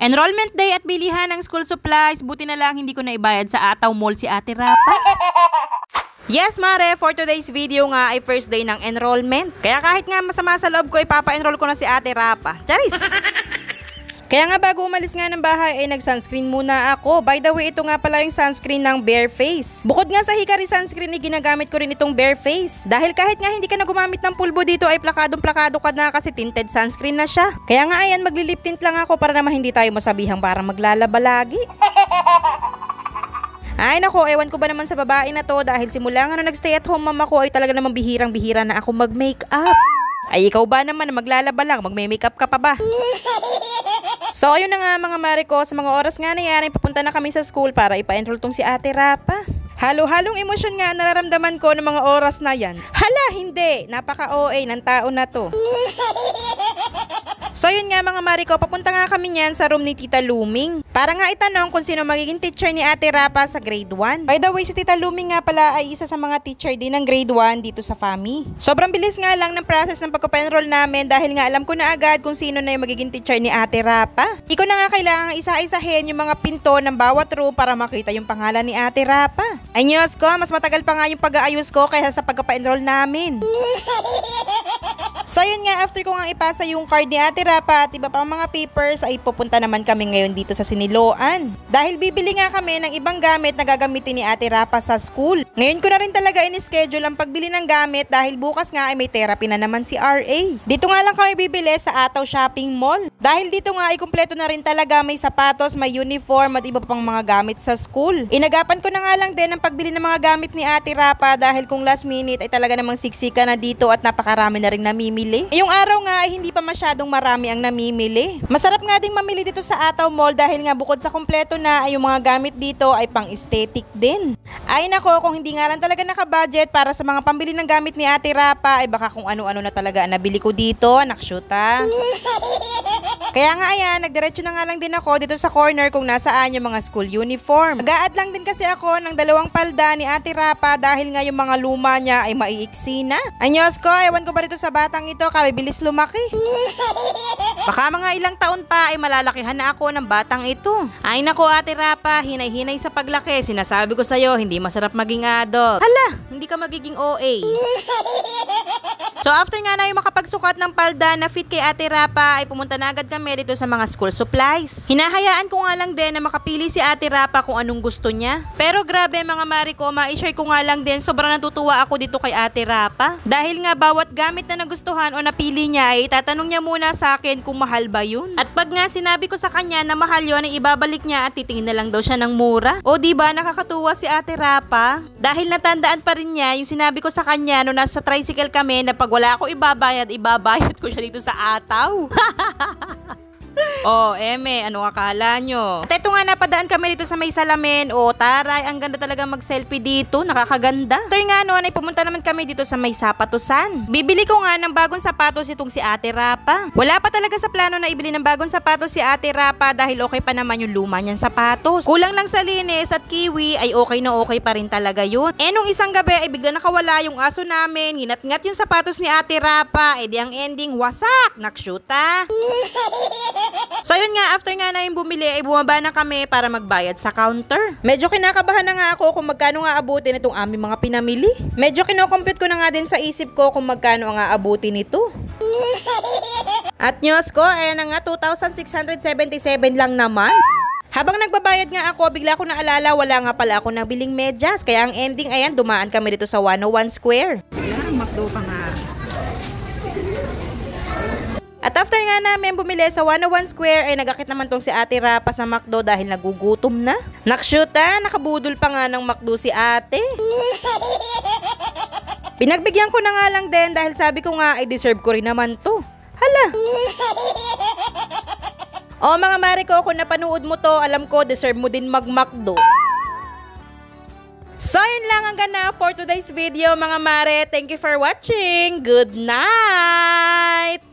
Enrollment day at bilihan ng school supplies. Buti na lang hindi ko na ibayad sa Ataw Mall si Ate Rapa. Yes, mare, for today's video nga ay first day ng enrollment. Kaya kahit nga masama sa loob ko, ipapa-enroll ko na si Ate Rapa. Charis! Kaya nga bago umalis nga ng bahay ay nag-sunscreen muna ako. By the way, ito nga pala yung sunscreen ng Bare Face. Bukod nga sa Hikari sunscreen ay ginagamit ko rin itong Bare Face. Dahil kahit nga hindi ka na gumamit ng pulbo dito ay plakadong-plakado ka na kasi tinted sunscreen na siya. Kaya nga ayan, maglilip tint lang ako para naman hindi tayo masabihang parang maglalaba lagi. Ay nako, ewan ko ba naman sa babae na to dahil simula nga nung nag-stay at home mama ko ay talaga namang bihirang-bihira na ako mag-makeup. Ay ikaw ba naman na maglalaba lang, magme-makeup ka pa ba? So ayun na nga mga mare ko, sa mga oras nga na yan ay papunta na kami sa school para ipa-enroll tong si Ate Rapa. Halo-halong emosyon nga nararamdaman ko ng mga oras na yan. Hala, hindi! Napaka-OA ng tao na to. So yun nga mga mare ko, papunta nga kami niyan sa room ni Tita Luming para nga itanong kung sino magiging teacher ni Ate Rapa sa grade 1. By the way, si Tita Luming nga pala ay isa sa mga teacher din ng grade 1 dito sa FAMI. Sobrang bilis nga lang ng process ng pagpa-enroll namin dahil nga alam ko na agad kung sino na yung magiging teacher ni Ate Rapa. Di ko na nga kailangang isa-isahin yung mga pinto ng bawat room para makita yung pangalan ni Ate Rapa. Ay Diyos ko, mas matagal pa nga yung pag-aayos ko kaysa sa pagpa-enroll namin. So yun nga, after ko nga ipasa yung card ni Ate Rapa at iba pang mga papers ay pupunta naman kami ngayon dito sa Siniloan. Dahil bibili nga kami ng ibang gamit na gagamitin ni Ate Rapa sa school. Ngayon ko na rin talaga in-schedule ang pagbili ng gamit dahil bukas nga ay may therapy na naman si RA. Dito nga lang kami bibili sa Ataw Shopping Mall. Dahil dito nga ay kumpleto na rin talaga, may sapatos, may uniform at iba pang mga gamit sa school. Inagapan ko na nga lang din ang pagbili ng mga gamit ni Ate Rapa dahil kung last minute ay talaga namang siksika na dito at napakarami na rin namimili. Yung araw nga ay hindi pa masyadong marami ang namimili. Masarap nga ding mamili dito sa Ataw Mall dahil nga bukod sa kumpleto na ay yung mga gamit dito ay pang aesthetic din. Ay nako, kung hindi nga lang talaga nakabudget para sa mga pambili ng gamit ni Ate Rapa ay baka kung ano-ano na talaga ang nabili ko dito, nakshuta. Kaya nga ayan, nagdiretso na nga lang din ako dito sa corner kung nasaan yung mga school uniform. Nag-a-add lang din kasi ako ng 2 palda ni Ate Rapa dahil nga yung mga luma niya ay maiiksi na. Anyos ko, ewan ko ba dito sa batang ito, kabibilis lumaki. Baka mga ilang taon pa ay malalakihan na ako ng batang ito. Ay nako Ate Rapa, hinay-hinay sa paglaki. Sinasabi ko sa'yo, hindi masarap maging adult. Hala, hindi ka magiging OA. So after nga na yung makapagsukat ng palda na fit kay Ate Rapa ay pumunta na agad kami dito sa mga school supplies. Hinahayaan ko nga lang din na makapili si Ate Rapa kung anong gusto niya. Pero grabe mga mari ko, ma-share ko nga lang din, sobrang natutuwa ako dito kay Ate Rapa. Dahil nga bawat gamit na nagustuhan o napili niya ay tatanong niya muna sa akin kung mahal ba yun. At pag nga sinabi ko sa kanya na mahal yun ay ibabalik niya at titingin na lang daw siya ng mura. O diba nakakatuwa si Ate Rapa? Dahil natandaan pa rin niya yung sinabi ko sa kanya nung nasa tricycle kami na pag wala ako ibabayad ko siya dito sa Ataw. Oh, eme, ano akala nyo? At ito nga, napadaan kami dito sa may salamin. Oh, taray, ang ganda talaga mag-selfie dito. Nakakaganda. After nga noon, ay pumunta naman kami dito sa may sapatusan. Bibili ko nga ng bagong sapatos itong si Ate Rapa. Wala pa talaga sa plano na ibili ng bagong sapatos si Ate Rapa dahil okay pa naman yung luma niyang sapatos. Kulang lang sa linis at kiwi ay okay na okay pa rin talaga yun. Nung isang gabi ay bigla nakawala yung aso namin. Hinat-ngat yung sapatos ni Ate Rapa. Di ang ending, wasak! Nakshuta! So yun nga, after nga na yung bumili ay bumaba na kami para magbayad sa counter. Medyo kinakabahan na nga ako kung magkano nga abutin itong aming mga pinamili. Medyo kinocompute ko na nga din sa isip ko kung magkano nga abutin ito. At Diyos ko, ayan na nga, 2,677 lang naman. Habang nagbabayad nga ako, bigla ko naalala, wala nga pala ako nabiling medyas. Kaya ang ending, ayan, dumaan kami dito sa 101 Square. Wala, makdo pa nga. At after nga namin bumili sa 101 Square ay nagakit naman tong si Ate Rapa sa McDo dahil nagugutom na. Nakshuta, nakabudol pa nga ng McDo si ate. Pinagbigyan ko na nga lang din dahil sabi ko nga ay deserve ko rin naman to. Hala. O mga mare ko, kung napanood mo to, alam ko deserve mo din mag-McDo. So yun lang ang ganap for today's video mga mare. Thank you for watching. Good night!